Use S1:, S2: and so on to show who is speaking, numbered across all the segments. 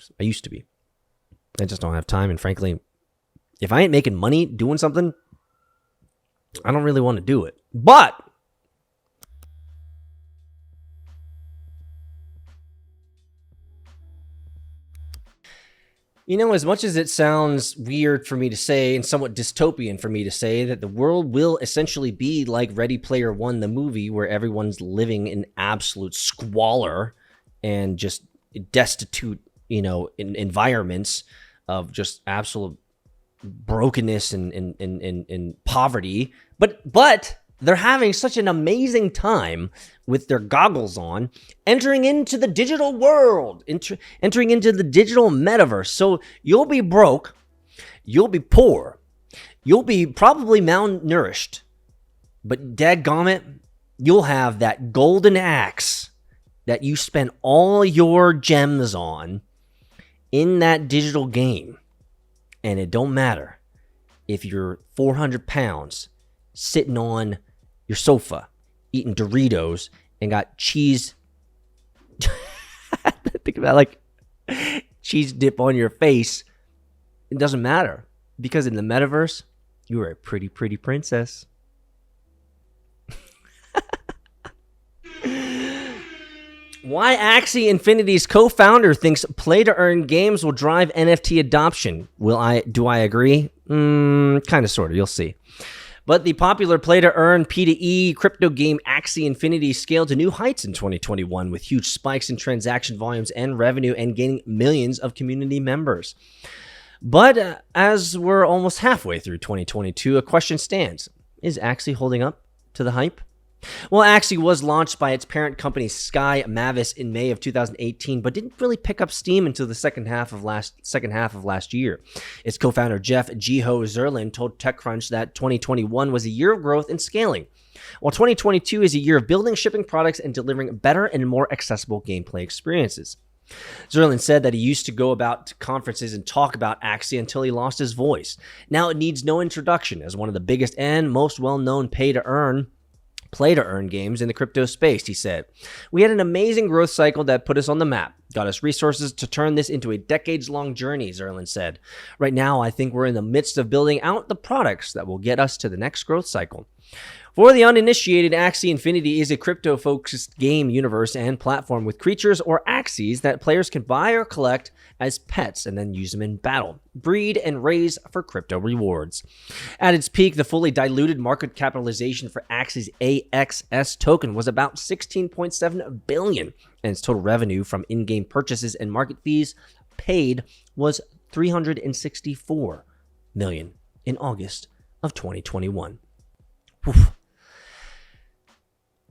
S1: games. I used to be. I just don't have time. And frankly, if I ain't making money doing something, I don't really want to do it. But you know, as much as it sounds weird for me to say and somewhat dystopian for me to say that the world will essentially be like Ready Player One, the movie, where everyone's living in absolute squalor and just destitute, you know, in environments of just absolute brokenness and poverty. But they're having such an amazing time with their goggles on, entering into the digital world, entering into the digital metaverse. So you'll be broke, you'll be poor, you'll be probably malnourished, but dadgummit, you'll have that golden axe that you spent all your gems on in that digital game. And it don't matter if you're 400 pounds sitting on your sofa eating Doritos and got cheese. Think about like cheese dip on your face. It doesn't matter because in the metaverse, you are a pretty, pretty princess. Why Axie Infinity's co-founder thinks play-to-earn games will drive NFT adoption. Do I agree? Kind of, sort of. You'll see. But the popular play-to-earn P2E crypto game Axie Infinity scaled to new heights in 2021 with huge spikes in transaction volumes and revenue and gaining millions of community members. But as we're almost halfway through 2022, a question stands. Is Axie holding up to the hype? Well, Axie was launched by its parent company Sky Mavis in May of 2018, but didn't really pick up steam until the second half of last year. Its co-founder Jeff Jiho Zerlin told TechCrunch that 2021 was a year of growth and scaling, while 2022 is a year of building, shipping products, and delivering better and more accessible gameplay experiences. Zerlin said that he used to go about to conferences and talk about Axie until he lost his voice. Now it needs no introduction as one of the biggest and most well-known play-to-earn games in the crypto space, he said. We had an amazing growth cycle that put us on the map, got us resources to turn this into a decades-long journey, Zerlin said. Right now, I think we're in the midst of building out the products that will get us to the next growth cycle. For the uninitiated, Axie Infinity is a crypto-focused game universe and platform with creatures or Axies that players can buy or collect as pets and then use them in battle, breed, and raise for crypto rewards. At its peak, the fully diluted market capitalization for Axie's AXS token was about $16.7 billion, and its total revenue from in-game purchases and market fees paid was $364 million in August of 2021. Oof.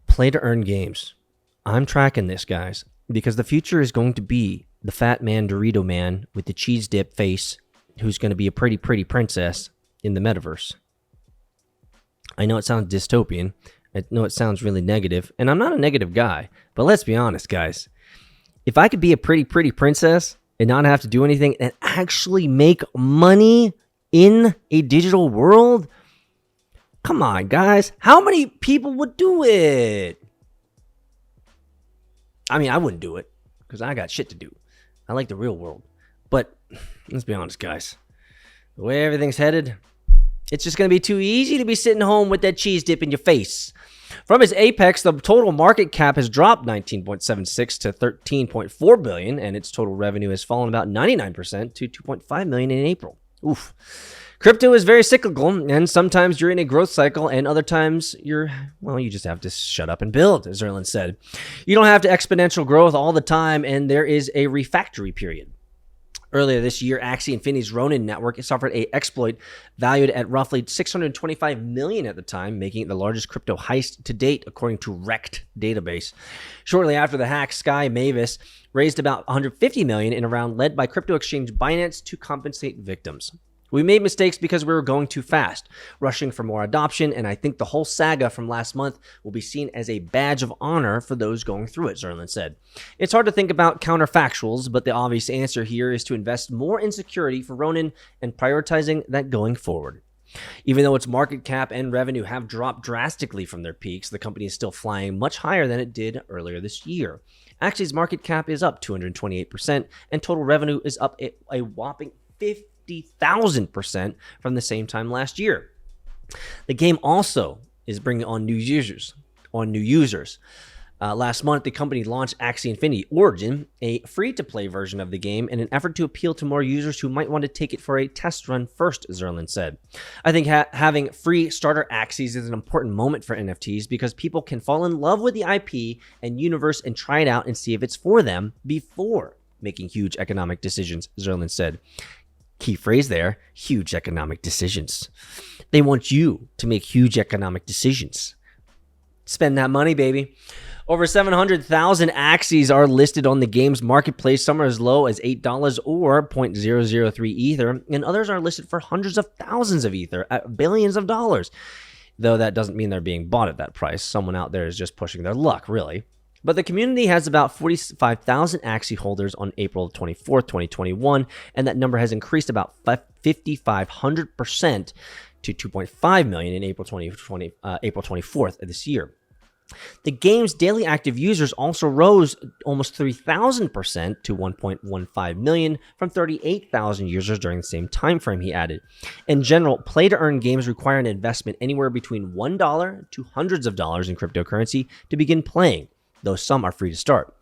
S1: Play-to-earn games. I'm tracking this, guys, because the future is going to be the fat man Dorito man with the cheese dip face who's going to be a pretty, pretty princess in the metaverse. I know it sounds dystopian. I know it sounds really negative, and I'm not a negative guy, but let's be honest, guys. If I could be a pretty, pretty princess and not have to do anything and actually make money in a digital world, come on, guys. How many people would do it? I mean, I wouldn't do it because I got shit to do. I like the real world. But let's be honest, guys. The way everything's headed, it's just going to be too easy to be sitting home with that cheese dip in your face. From its apex, the total market cap has dropped 19.76 to 13.4 billion, and its total revenue has fallen about 99% to 2.5 million in April. Oof. Crypto is very cyclical, and sometimes you're in a growth cycle, and other times you just have to shut up and build, as Zerlin said. You don't have to exponential growth all the time, and there is a refactory period. Earlier this year, Axie Infinity's Ronin network suffered an exploit valued at roughly $625 million at the time, making it the largest crypto heist to date, according to Rekt database. Shortly after the hack, Sky Mavis raised about $150 million in a round led by crypto exchange Binance to compensate victims. We made mistakes because we were going too fast, rushing for more adoption, and I think the whole saga from last month will be seen as a badge of honor for those going through it, Zerlin said. It's hard to think about counterfactuals, but the obvious answer here is to invest more in security for Ronin and prioritizing that going forward. Even though its market cap and revenue have dropped drastically from their peaks, the company is still flying much higher than it did earlier this year. Axie's market cap is up 228%, and total revenue is up a whopping 50,000% from the same time last year. The game also is bringing on new users. Last month, the company launched Axie Infinity Origin, a free-to-play version of the game, in an effort to appeal to more users who might want to take it for a test run first, Zerlin said. I think having free starter Axies is an important moment for NFTs because people can fall in love with the IP and universe and try it out and see if it's for them before making huge economic decisions, Zerlin said. Key phrase there, huge economic decisions. They want you to make huge economic decisions. Spend that money, baby. Over 700,000 Axies are listed on the game's marketplace. Some are as low as $8 or 0.003 Ether, and others are listed for hundreds of thousands of Ether at billions of dollars. Though that doesn't mean they're being bought at that price. Someone out there is just pushing their luck, really. But the community has about 45,000 Axie holders on April 24th, 2021, and that number has increased about 5,500% to 2.5 million in April 24th of this year. The game's daily active users also rose almost 3,000% to 1.15 million from 38,000 users during the same time frame, he added. In general, play-to-earn games require an investment anywhere between $1 to hundreds of dollars in cryptocurrency to begin playing, though some are free to start.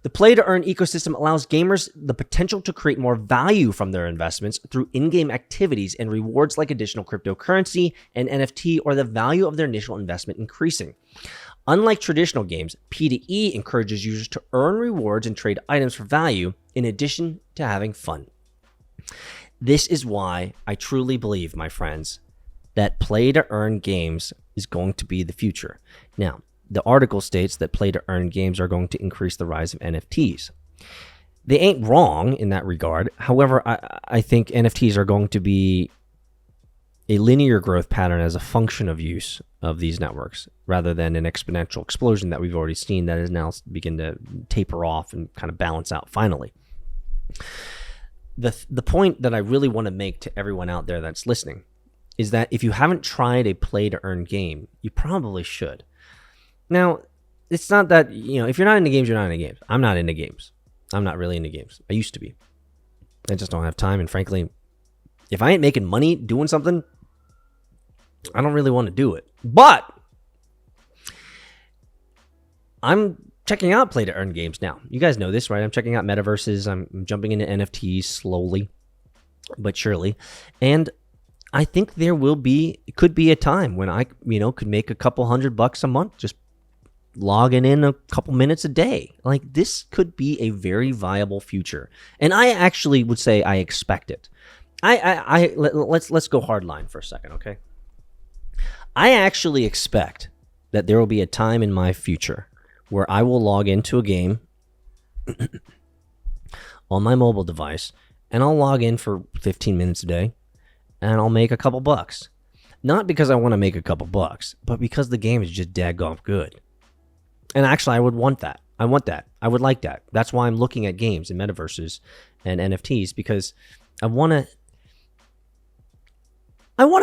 S1: The play-to-earn ecosystem allows gamers the potential to create more value from their investments through in-game activities and rewards like additional cryptocurrency and NFT or the value of their initial investment increasing. Unlike traditional games, P2E encourages users to earn rewards and trade items for value in addition to having fun. This is why I truly believe, my friends, that play-to-earn games is going to be the future. Now, the article states that play-to-earn games are going to increase the rise of NFTs. They ain't wrong in that regard. However, I think NFTs are going to be a linear growth pattern as a function of use of these networks rather than an exponential explosion that we've already seen that is now begin to taper off and kind of balance out finally. The point that I really want to make to everyone out there that's listening is that if you haven't tried a play-to-earn game, you probably should. Now, it's not that, if you're not into games, you're not into games. I'm not into games. I'm not really into games. I used to be. I just don't have time, and frankly, if I ain't making money doing something, I don't really want to do it. But I'm checking out play-to-earn games now. You guys know this, right? I'm checking out metaverses. I'm jumping into NFTs slowly but surely. And I think there could be a time when I, could make a couple $100 a month just logging in a couple minutes a day. Like, this could be a very viable future. And I actually would say I expect it. Let's go hardline for a second, okay? I actually expect that there will be a time in my future where I will log into a game on my mobile device, and I'll log in for 15 minutes a day, and I'll make a couple bucks. Not because I want to make a couple bucks, but because the game is just daggone good. And actually, I would want that. I want that. I would like that. That's why I'm looking at games and metaverses and NFTs, because I want to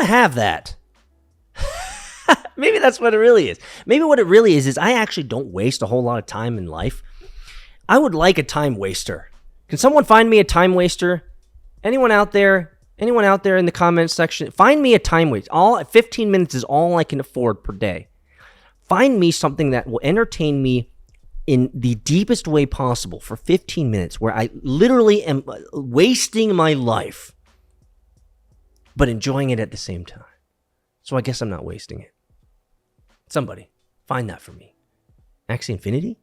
S1: have that. Maybe that's what it really is. Maybe what it really is I actually don't waste a whole lot of time in life. I would like a time waster. Can someone find me a time waster? Anyone out there in the comments section, find me a time waster. 15 minutes is all I can afford per day. Find me something that will entertain me in the deepest way possible for 15 minutes where I literally am wasting my life, but enjoying it at the same time. So I guess I'm not wasting it. Somebody, find that for me. Axie Infinity?